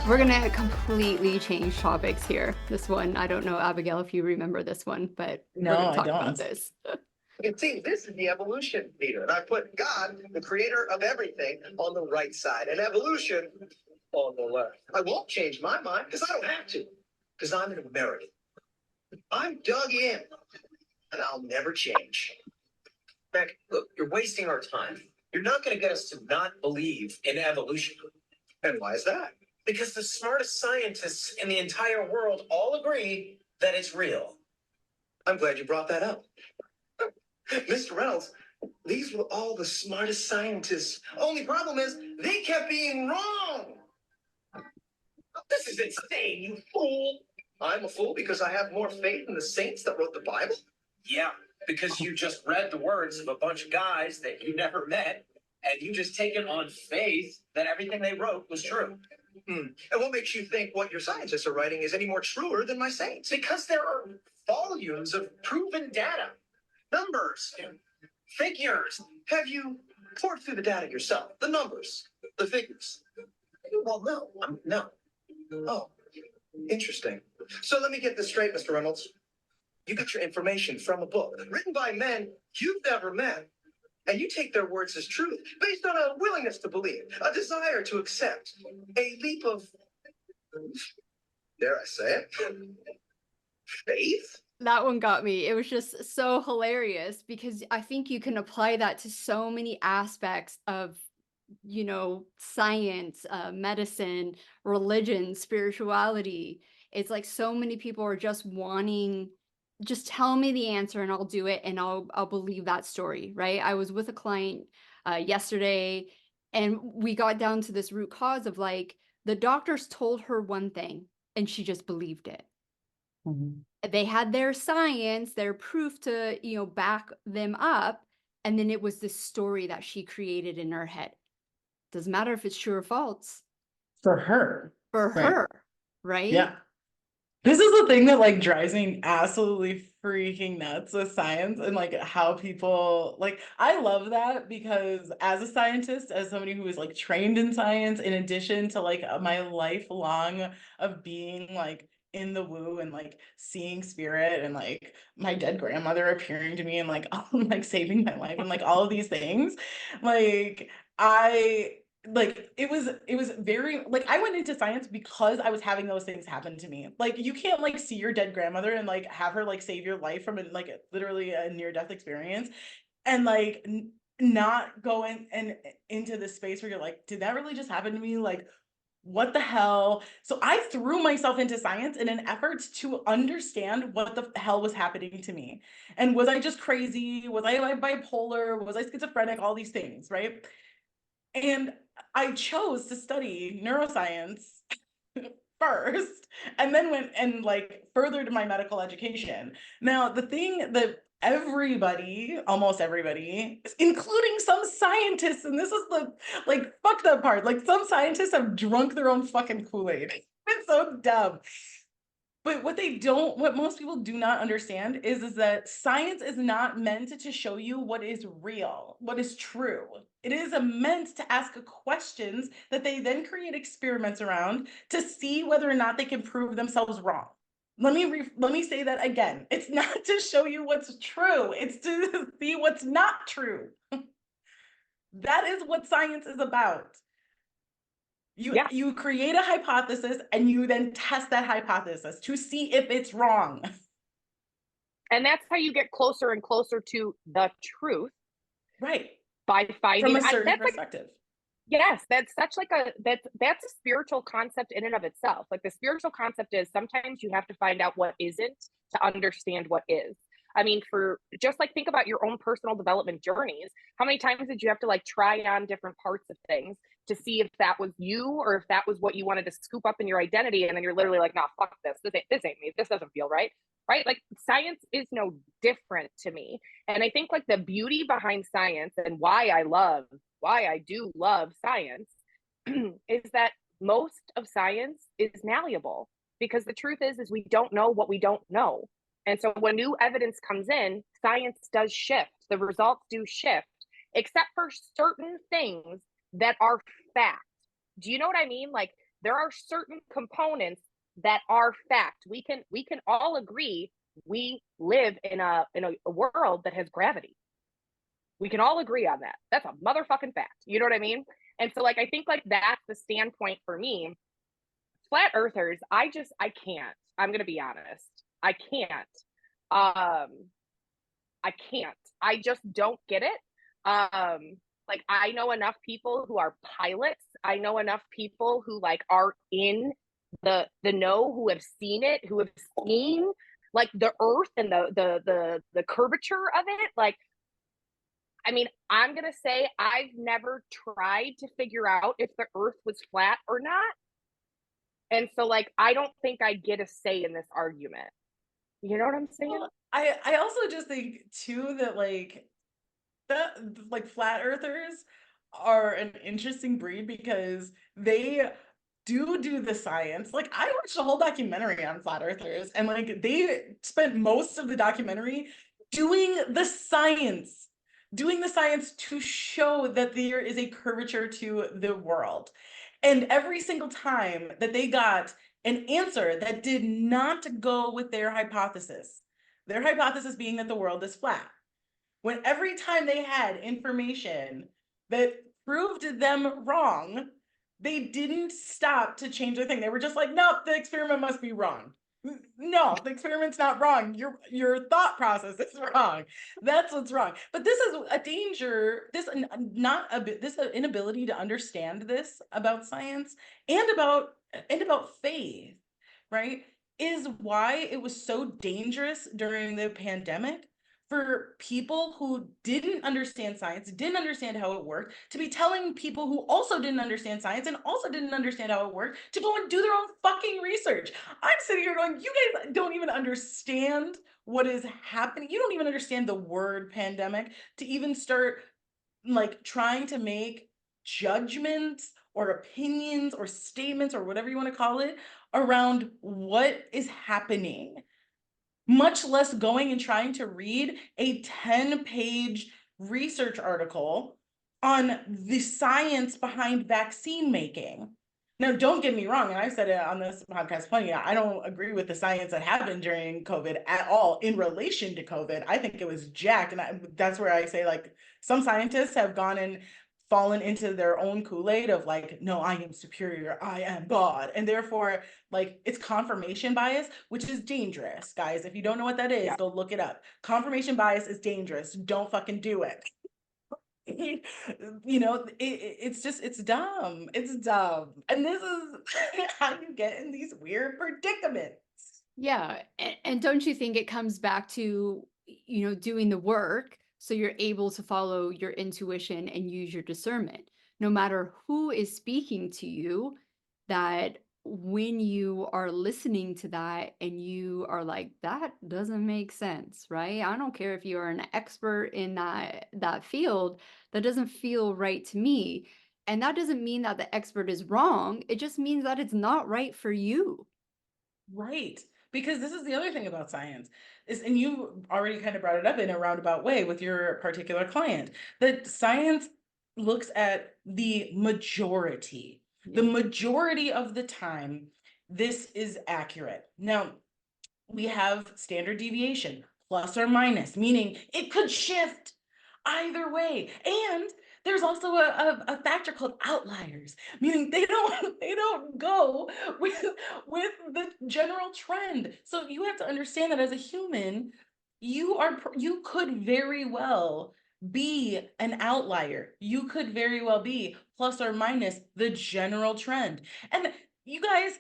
We're gonna completely change topics here. This one, I don't know, Abigail, if you remember this one, but we're No, gonna I talk about don't. this. You can see this is the evolution meter. And I put God, the creator of everything, on the right side and evolution on the left. I won't change my mind because I don't have to, because I'm an American. I'm dug in and I'll never change. Beck, look, you're wasting our time. You're not going to get us to not believe in evolution. And why is that? Because the smartest scientists in the entire world all agree that it's real. I'm glad you brought that up. Mr. Reynolds, these were all the smartest scientists. Only problem is they kept being wrong. This is insane, you fool. I'm a fool because I have more faith in the saints that wrote the Bible? Yeah, because you just read the words of a bunch of guys that you never met, and you just take it on faith that everything they wrote was true. And what makes you think what your scientists are writing is any more truer than my saints? Because there are volumes of proven data, numbers, figures. Have you poured through the data yourself? The numbers, the figures? Well, no, no. Oh, interesting. So let me get this straight, Mr. Reynolds. You get your information from a book written by men you've never met, and you take their words as truth based on a willingness to believe, a desire to accept, a leap of, dare I say it, faith? That one got me. It was just so hilarious because I think you can apply that to so many aspects of, science, medicine, religion, spirituality. It's like so many people are just wanting, just tell me the answer and I'll do it and I'll believe that story, right? I was with a client yesterday and we got down to this root cause of like the doctors told her one thing and she just believed it. They had their science, their proof to, back them up. And then it was this story that she created in her head. Doesn't matter if it's true or false. For her. For Right. her, right? Yeah. This is the thing that like drives me absolutely freaking nuts with science and like how people like I love that because as a scientist, as somebody who is like trained in science, in addition to like my lifelong of being like in the woo and like seeing spirit and like my dead grandmother appearing to me and like like saving my life and like all of these things, like I like it was very like I went into science because I was having those things happen to me. Like you can't like see your dead grandmother and like have her like save your life from like literally a near-death experience and like not go in and into this space where you're like, did that really just happen to me? Like what the hell? So I threw myself into science in an effort to understand what the hell was happening to me. And was I just crazy? Was I like bipolar? Was I schizophrenic? All these things, right? And I chose to study neuroscience first and then went and like furthered my medical education. Now, the thing that everybody, almost everybody, including some scientists, and this is the like fucked up part, like some scientists have drunk their own fucking Kool-Aid. It's so dumb. But what most people do not understand is that science is not meant to show you what is real, what is true. It is meant to ask questions that they then create experiments around to see whether or not they can prove themselves wrong. Let me say that again. It's not to show you what's true. It's to see what's not true. That is what science is about. You create a hypothesis and you then test that hypothesis to see if it's wrong. And that's how you get closer and closer to the truth. Right. By finding from a certain perspective. Yes, that's such like that's a spiritual concept in and of itself. Like the spiritual concept is sometimes you have to find out what isn't to understand what is. I mean, for just like think about your own personal development journeys. How many times did you have to like try on different parts of things to see if that was you or if that was what you wanted to scoop up in your identity? And then you're literally like, nah, fuck this. This ain't me. This doesn't feel right. Right? Like science is no different to me. And I think like the beauty behind science and why I do love science is that most of science is malleable because the truth is we don't know what we don't know. And so when new evidence comes in, science does shift. The results do shift, except for certain things that are fact. Do you know what I mean? Like there are certain components that are fact. We can all agree we live in a world that has gravity. We can all agree on that. That's a motherfucking fact. You know what I mean? And so like I think like that's the standpoint for me. Flat earthers, I can't. I'm going to be honest. I can't. I can't. I just don't get it. Like I know enough people who are pilots. I know enough people who like are in the know, who have seen it, who have seen like the earth and the curvature of it. Like, I mean, I'm gonna say I've never tried to figure out if the earth was flat or not. And so like I don't think I get a say in this argument. You know what I'm saying? Well, I also just think too that like flat earthers are an interesting breed because they do the science. Like I watched a whole documentary on flat earthers, and like they spent most of the documentary doing the science, to show that there is a curvature to the world. And every single time that they got an answer that did not go with their hypothesis being that the world is flat, when every time they had information that proved them wrong, they didn't stop to change their thing. They were just like, no, the experiment must be wrong. No, the experiment's not wrong. Your thought process is wrong. That's what's wrong. But this is a danger. This inability to understand this about science and about faith, right, is why it was so dangerous during the pandemic for people who didn't understand science, didn't understand how it worked, to be telling people who also didn't understand science and also didn't understand how it worked to go and do their own fucking research. I'm sitting here going, you guys don't even understand what is happening. You don't even understand the word pandemic to even start like trying to make judgments or opinions or statements or whatever you want to call it around what is happening, much less going and trying to read a 10-page research article on the science behind vaccine making. Now, don't get me wrong, and I've said it on this podcast plenty, I don't agree with the science that happened during COVID at all in relation to COVID. I think it was jacked, and that's where I say, like, some scientists have gone and fallen into their own Kool-Aid of like, no, I am superior, I am God. And therefore, like, it's confirmation bias, which is dangerous, guys. If you don't know what that is, Yeah. go look it up. Confirmation bias is dangerous. Don't fucking do it. You know, it's just, it's dumb. It's dumb. And this is how you get in these weird predicaments. Yeah. And don't you think it comes back to, doing the work so you're able to follow your intuition and use your discernment, no matter who is speaking to you, that when you are listening to that and you are like, that doesn't make sense, right? I don't care if you are an expert in that field, that doesn't feel right to me. And that doesn't mean that the expert is wrong. It just means that it's not right for you. Right. Because this is the other thing about science is, and you already kind of brought it up in a roundabout way with your particular client, that science looks at the majority. The majority of the time, this is accurate. Now, we have standard deviation, plus or minus, meaning it could shift either way. And there's also a factor called outliers, meaning they don't go with the general trend. So you have to understand that as a human, you could very well be an outlier. You could very well be plus or minus the general trend. And you guys,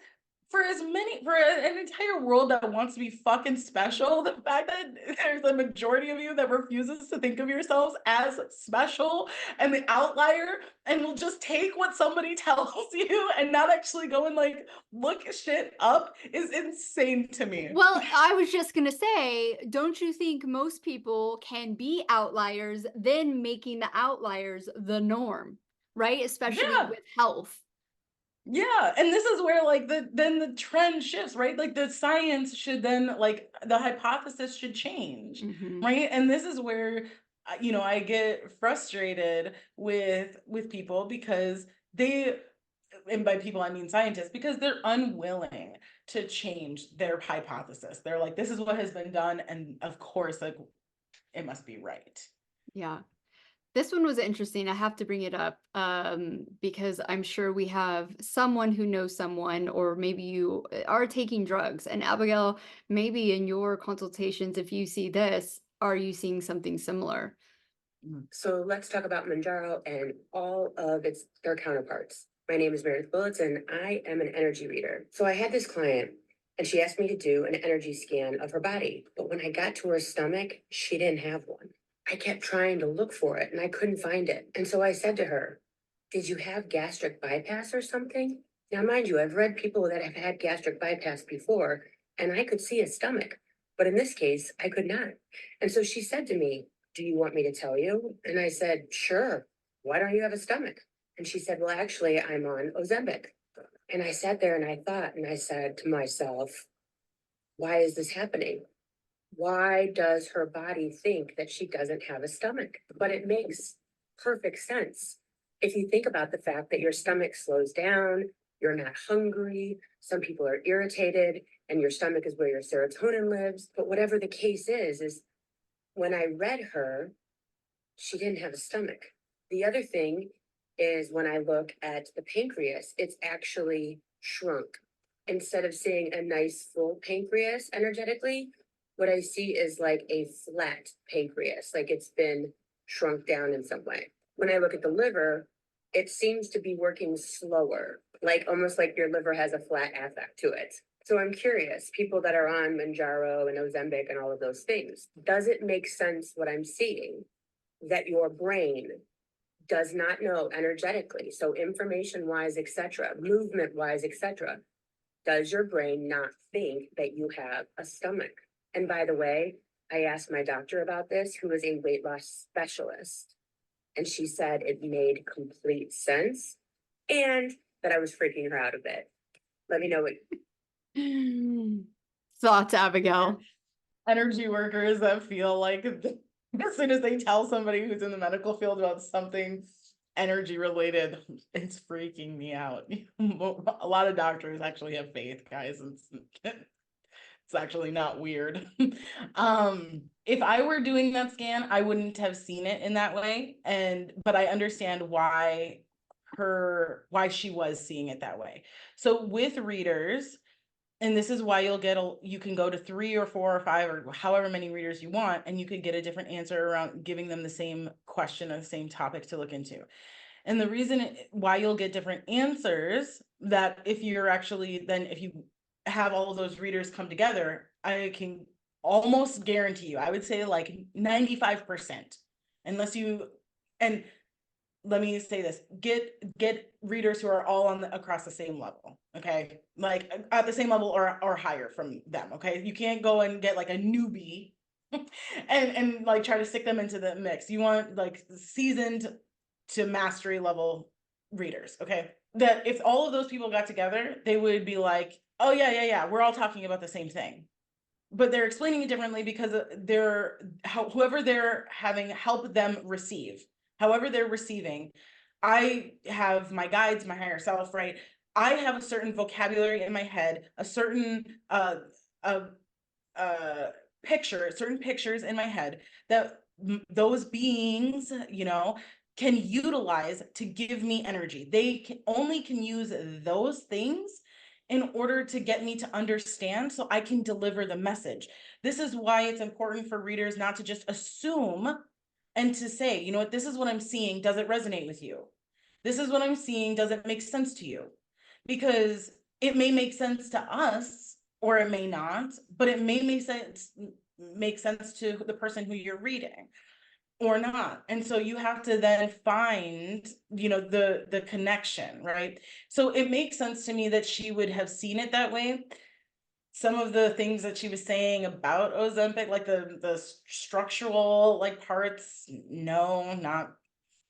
for an entire world that wants to be fucking special, the fact that there's a majority of you that refuses to think of yourselves as special and the outlier and will just take what somebody tells you and not actually go and like look shit up is insane to me. Well, I was just going to say, don't you think most people can be outliers, then making the outliers the norm, right? Especially Yeah. with health. Yeah, and this is where like then the trend shifts, right? Like the science should then, like, the hypothesis should change, right? And this is where I get frustrated with people because they and by people I mean scientists, because they're unwilling to change their hypothesis. They're like, this is what has been done, and of course, like, it must be right. Yeah. This one was interesting. I have to bring it up because I'm sure we have someone who knows someone, or maybe you are taking drugs. And Abigail, maybe in your consultations, if you see this, are you seeing something similar? So let's talk about Manjaro and all of their counterparts. My name is Meredith Bullets, and I am an energy reader. So I had this client, and she asked me to do an energy scan of her body. But when I got to her stomach, she didn't have one. I kept trying to look for it, and I couldn't find it. And so I said to her, did you have gastric bypass or something? Now, mind you, I've read people that have had gastric bypass before, and I could see a stomach. But in this case, I could not. And so she said to me, do you want me to tell you? And I said, sure. Why don't you have a stomach? And she said, well, actually, I'm on Ozempic. And I sat there and I thought, and I said to myself, why is this happening? Why does her body think that she doesn't have a stomach? But it makes perfect sense. If you think about the fact that your stomach slows down, you're not hungry, some people are irritated, and your stomach is where your serotonin lives. But whatever the case is when I read her, she didn't have a stomach. The other thing is when I look at the pancreas, it's actually shrunk. Instead of seeing a nice full pancreas energetically, what I see is like a flat pancreas, like it's been shrunk down in some way. When I look at the liver, it seems to be working slower, like almost like your liver has a flat affect to it. So I'm curious, people that are on Manjaro and Ozempic and all of those things, does it make sense what I'm seeing that your brain does not know energetically, so information wise, etc., movement wise, etc., does your brain not think that you have a stomach? And by the way, I asked my doctor about this, who is a weight loss specialist, and she said it made complete sense and that I was freaking her out a bit. Let me know what. Thoughts, Abigail? Energy workers that feel like as soon as they tell somebody who's in the medical field about something energy related, it's freaking me out. A lot of doctors actually have faith, guys. It's actually not weird. If I were doing that scan, I wouldn't have seen it in that way. But I understand why she was seeing it that way. So with readers, and this is why you can go to 3 or 4 or 5 or however many readers you want, and you could get a different answer around giving them the same question or the same topic to look into. And the reason why you'll get different answers, that if you have all of those readers come together, I can almost guarantee you, I would say like 95%, and let me say this, get readers who are all across the same level, okay? Like at the same level or higher from them, okay? You can't go and get like a newbie and like try to stick them into the mix. You want like seasoned to mastery level readers, okay? That if all of those people got together, they would be like, oh yeah, we're all talking about the same thing. But they're explaining it differently because whoever they're having help them receive, however they're receiving. I have my guides, my higher self, right? I have a certain vocabulary in my head, a certain certain pictures in my head that those beings, can utilize to give me energy. They only can use those things in order to get me to understand so I can deliver the message. This is why it's important for readers not to just assume and to say, you know what, this is what I'm seeing. Does it resonate with you? This is what I'm seeing. Does it make sense to you? Because it may make sense to us or it may not, but it may make sense to the person who you're reading or not. And so you have to then find, the connection, right? So it makes sense to me that she would have seen it that way. Some of the things that she was saying about Ozempic, like the structural like parts, no,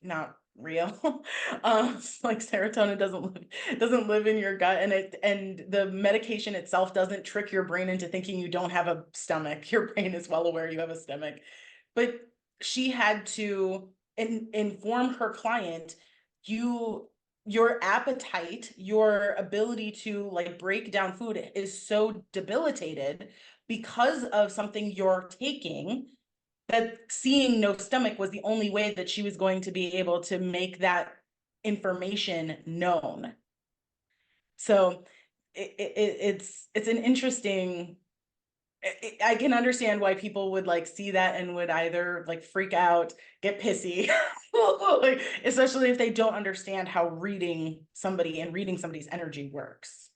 not real. Like serotonin doesn't live in your gut, and the medication itself doesn't trick your brain into thinking you don't have a stomach. Your brain is well aware you have a stomach. But she had to inform her client, you your appetite, your ability to like break down food is so debilitated because of something you're taking, that seeing no stomach was the only way that she was going to be able to make that information known. So it's an interesting, I can understand why people would like see that and would either like freak out, get pissy, like, especially if they don't understand how reading somebody and reading somebody's energy works.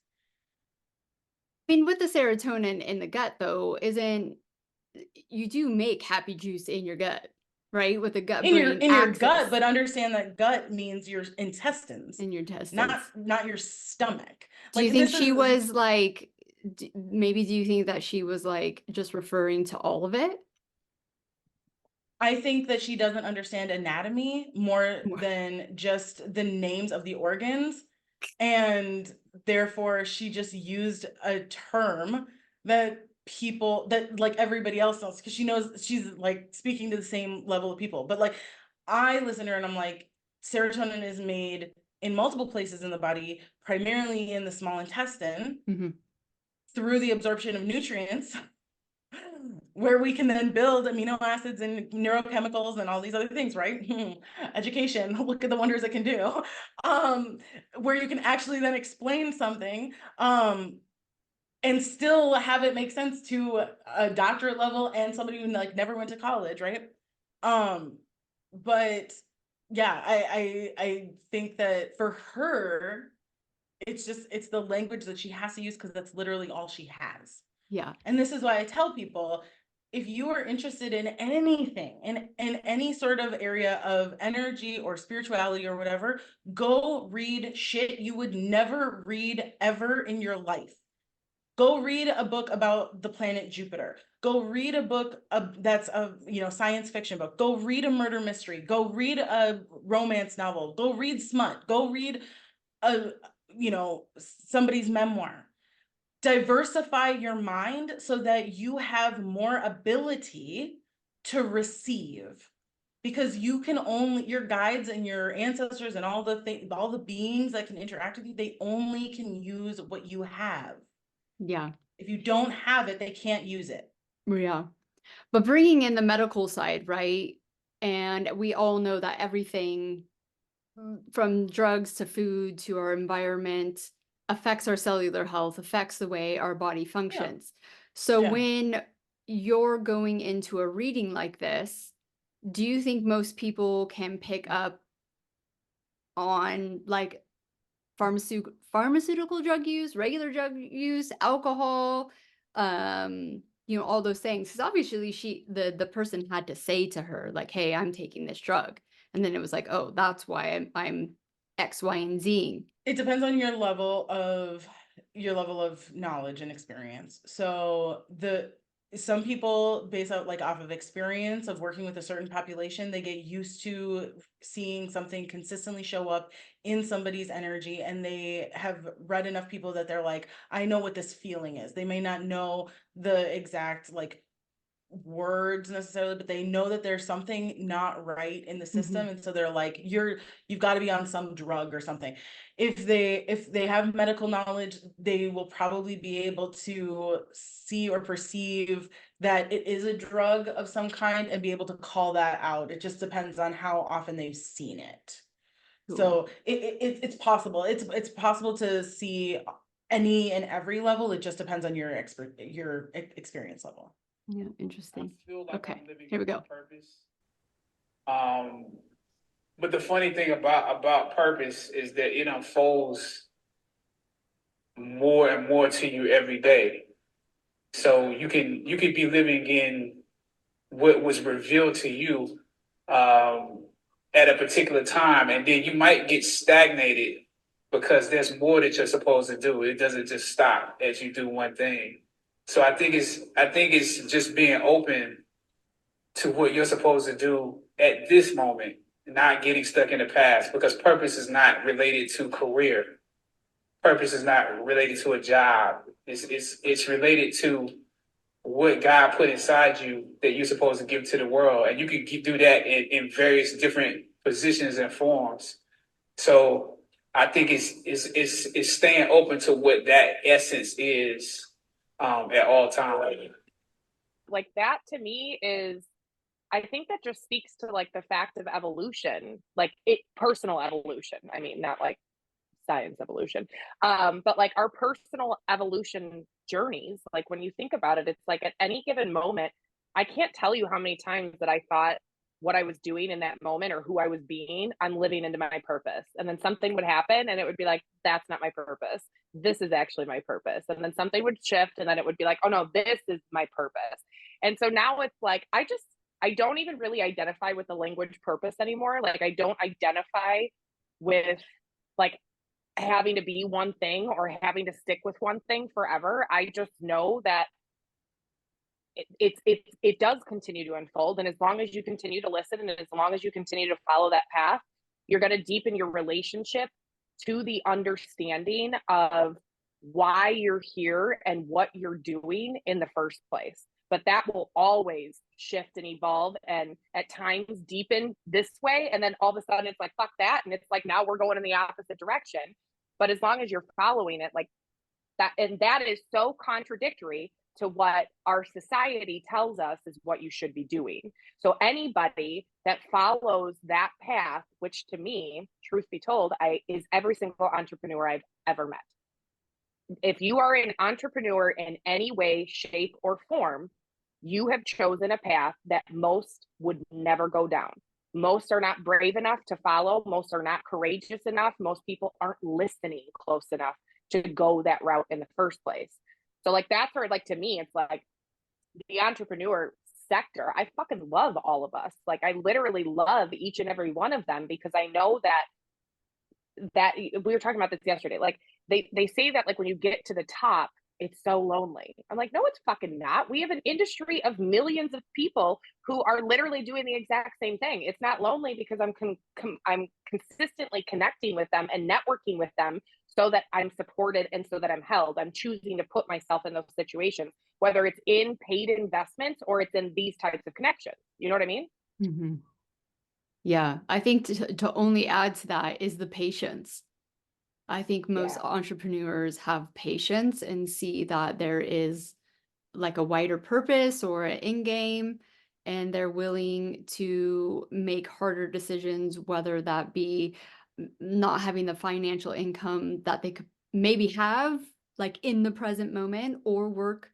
I mean, with the serotonin in the gut, though, isn't you do make happy juice in your gut, right? With the gut brain In your gut, axis but understand that gut means your intestines, in your intestines. not your stomach. Do you Like think this she is, was like, maybe do you think that she was like just referring to all of it? I think that she doesn't understand anatomy more More. than just the names of the organs. And therefore, she just used a term that people, that like everybody else knows, because she knows she's like speaking to the same level of people. But like, I listen to her and I'm like, serotonin is made in multiple places in the body, primarily in the small intestine, Mhm. through the absorption of nutrients, where we can then build amino acids and neurochemicals and all these other things, right? Education, look at the wonders it can do. Where you can actually then explain something and still have it make sense to a doctorate level and somebody who like never went to college, right? But yeah, I think that for her, it's the language that she has to use because that's literally all she has. Yeah. And this is why I tell people, if you are interested in anything, in any sort of area of energy or spirituality or whatever, go read shit you would never read ever in your life. Go read a book about the planet Jupiter. Go read a book that's a science fiction book. Go read a murder mystery. Go read a romance novel. Go read smut. Go read a somebody's memoir. Diversify your mind so that you have more ability to receive, because you can only, your guides and your ancestors and all the beings that can interact with you, they only can use what you have. Yeah. If you don't have it, they can't use it. Yeah. But bringing in the medical side, right? And we all know that everything from drugs to food to our environment affects our cellular health, affects the way our body functions. So Yeah. when you're going into a reading like this, do you think most people can pick up on like pharmaceutical drug use, regular drug use, alcohol, all those things? Because obviously the person had to say to her like, hey, I'm taking this drug, and then it was like, oh, that's why I'm X, Y, and Z. It depends on your level of knowledge and experience. So some people, based out like off of experience of working with a certain population, they get used to seeing something consistently show up in somebody's energy, and they have read enough people that they're like, I know what this feeling is. They may not know the exact like words necessarily, but they know that there's something not right in the system. And so they're like, you've got to be on some drug or something. If they have medical knowledge, they will probably be able to see or perceive that it is a drug of some kind and be able to call that out. It just depends on how often they've seen it. Cool. So it's possible. It's possible to see any and every level. It just depends on your experience level. Yeah, interesting. I feel like Okay, I'm living here we in go. purpose. But the funny thing about purpose is that it unfolds more and more to you every day. So you could be living in what was revealed to you at a particular time, and then you might get stagnated because there's more that you're supposed to do. It doesn't just stop as you do one thing. So I think it's just being open to what you're supposed to do at this moment, not getting stuck in the past, because purpose is not related to career. Purpose is not related to a job. It's related to what God put inside you that you're supposed to give to the world. And you can do that in various different positions and forms. So I think it's staying open to what that essence is at all times. Like that to me is, I think that just speaks to like the fact of evolution, like personal evolution. I mean, not like science evolution, but like our personal evolution journeys. Like when you think about it, it's like at any given moment, I can't tell you how many times that I thought what I was doing in that moment or who I was being, I'm living into my purpose. And then something would happen and it would be like, that's not my purpose. This is actually my purpose. And then something would shift and then it would be like, oh no, this is my purpose. And so now it's like, I don't even really identify with the language purpose anymore. Like I don't identify with like having to be one thing or having to stick with one thing forever. I just know that it does continue to unfold, and as long as you continue to listen and as long as you continue to follow that path, you're going to deepen your relationship to the understanding of why you're here and what you're doing in the first place. But that will always shift and evolve and at times deepen this way, and then all of a sudden it's like fuck that, and it's like now we're going in the opposite direction. But as long as you're following it like that, and that is so contradictory to what our society tells us is what you should be doing. So anybody that follows that path, which to me, truth be told, is every single entrepreneur I've ever met. If you are an entrepreneur in any way, shape, or form, you have chosen a path that most would never go down. Most are not brave enough to follow. Most are not courageous enough. Most people aren't listening close enough to go that route in the first place. So like that's where like to me, it's like the entrepreneur sector. I fucking love all of us. Like I literally love each and every one of them because I know that we were talking about this yesterday. Like they say that like when you get to the top, it's so lonely. I'm like, no, it's fucking not. We have an industry of millions of people who are literally doing the exact same thing. It's not lonely because I'm consistently connecting with them and networking with them so that I'm supported and so that I'm held. I'm choosing to put myself in those situations, whether it's in paid investments or it's in these types of connections. You know what I mean? Mm-hmm. Yeah, I think to only add to that is the patience. I think most entrepreneurs have patience and see that there is like a wider purpose or an end game, and they're willing to make harder decisions, whether that be not having the financial income that they could maybe have like in the present moment, or work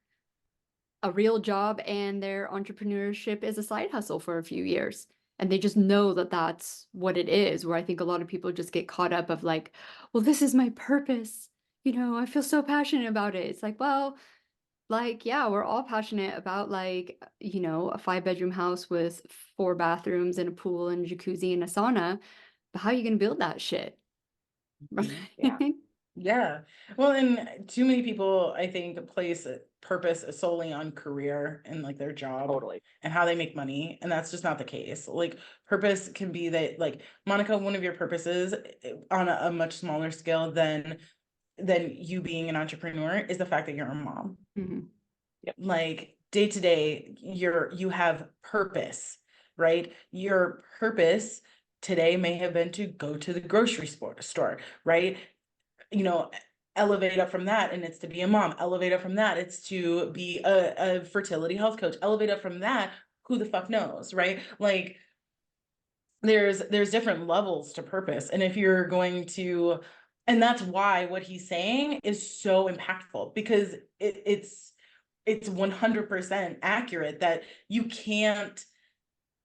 a real job and their entrepreneurship is a side hustle for a few years. And they just know that that's what it is, where I think a lot of people just get caught up of like, well, this is my purpose. I feel so passionate about it. It's like, well, like, yeah, we're all passionate about like, a 5-bedroom house with 4 bathrooms and a pool and jacuzzi and a sauna. But how are you going to build that shit? Yeah. Yeah. Well, and too many people, I think, place purpose solely on career and like their job Totally. and how they make money. And that's just not the case. Like, purpose can be that, like, Monica, one of your purposes on a much smaller scale than you being an entrepreneur is the fact that you're a mom. Mm-hmm. Yep. Like, day to day, you have purpose, right? Your purpose today may have been to go to the grocery store, right? Elevate up from that and it's to be a mom. Elevate up from that, it's to be a fertility health coach. Elevate up from that, who the fuck knows, right? Like, there's different levels to purpose. And if you're going to, and that's why what he's saying is so impactful, because it's 100% accurate that you can't,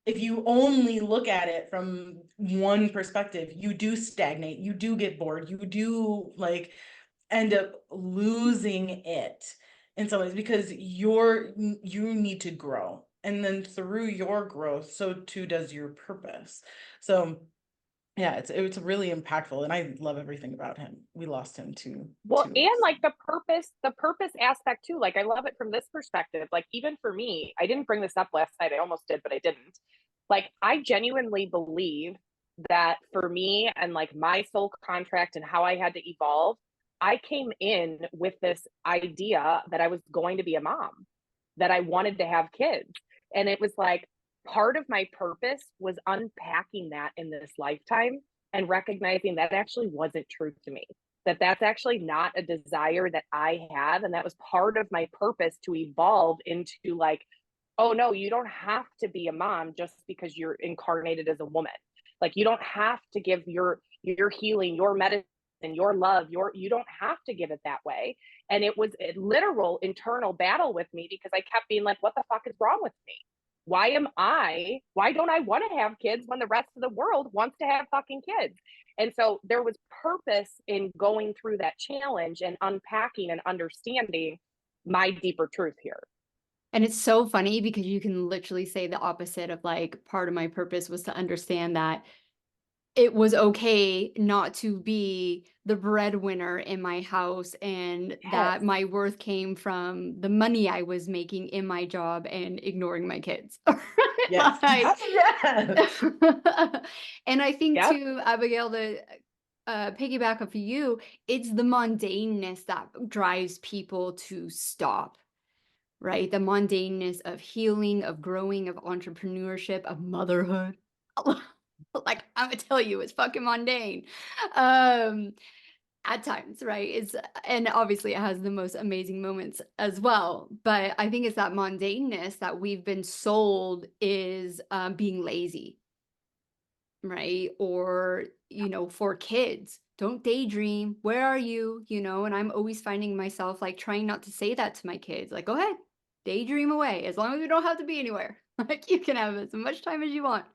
if you only look at it from one perspective, you do stagnate, you do get bored, you do like end up losing it in some ways, because you need to grow, and then through your growth, so too does your purpose. So yeah, it's really impactful, and I love everything about him. We lost him too. Well, and like the purpose aspect too. Like I love it from this perspective. Like even for me, I didn't bring this up last night. I almost did, but I didn't. Like I genuinely believe that for me and like my soul contract and how I had to evolve, I came in with this idea that I was going to be a mom, that I wanted to have kids. And it was like part of my purpose was unpacking that in this lifetime and recognizing that actually wasn't true to me, that that's actually not a desire that I have. And that was part of my purpose to evolve into like, oh no, you don't have to be a mom just because you're incarnated as a woman. Like you don't have to give your healing, your medicine, your love, you don't have to give it that way. And it was a literal internal battle with me because I kept being like, what the fuck is wrong with me? Why don't I want to have kids when the rest of the world wants to have fucking kids? And so there was purpose in going through that challenge and unpacking and understanding my deeper truth here. And it's so funny because you can literally say the opposite of like part of my purpose was to understand that it was okay not to be the breadwinner in my house and that Yes. my worth came from the money I was making in my job and ignoring my kids. Yes. Like, Yes. and I think Yep. too, Abigail, the piggyback off of you, it's the mundaneness that drives people to stop, right? The mundaneness of healing, of growing, of entrepreneurship, of motherhood. Like, Imma tell you, it's fucking mundane. Um, at times, right? It's and obviously it has the most amazing moments as well, but I think it's that mundaneness that we've been sold is, being lazy, right? Or, for kids, "Don't daydream. Where are you?" And I'm always finding myself, like, trying not to say that to my kids, like, "Go ahead, daydream away, as long as we don't have to be anywhere. Like, you can have as much time as you want."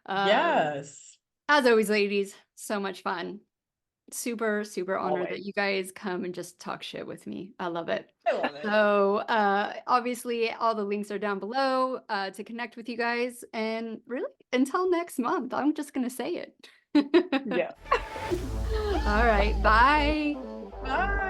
Um, Yes. as always, ladies, so much fun. Super, super honored that Always. you guys come and just talk shit with me. I love it. I love it. So, obviously, all the links are down below to connect with you guys. And really, until next month, I'm just going to say it. Yeah. All right. Bye. Bye.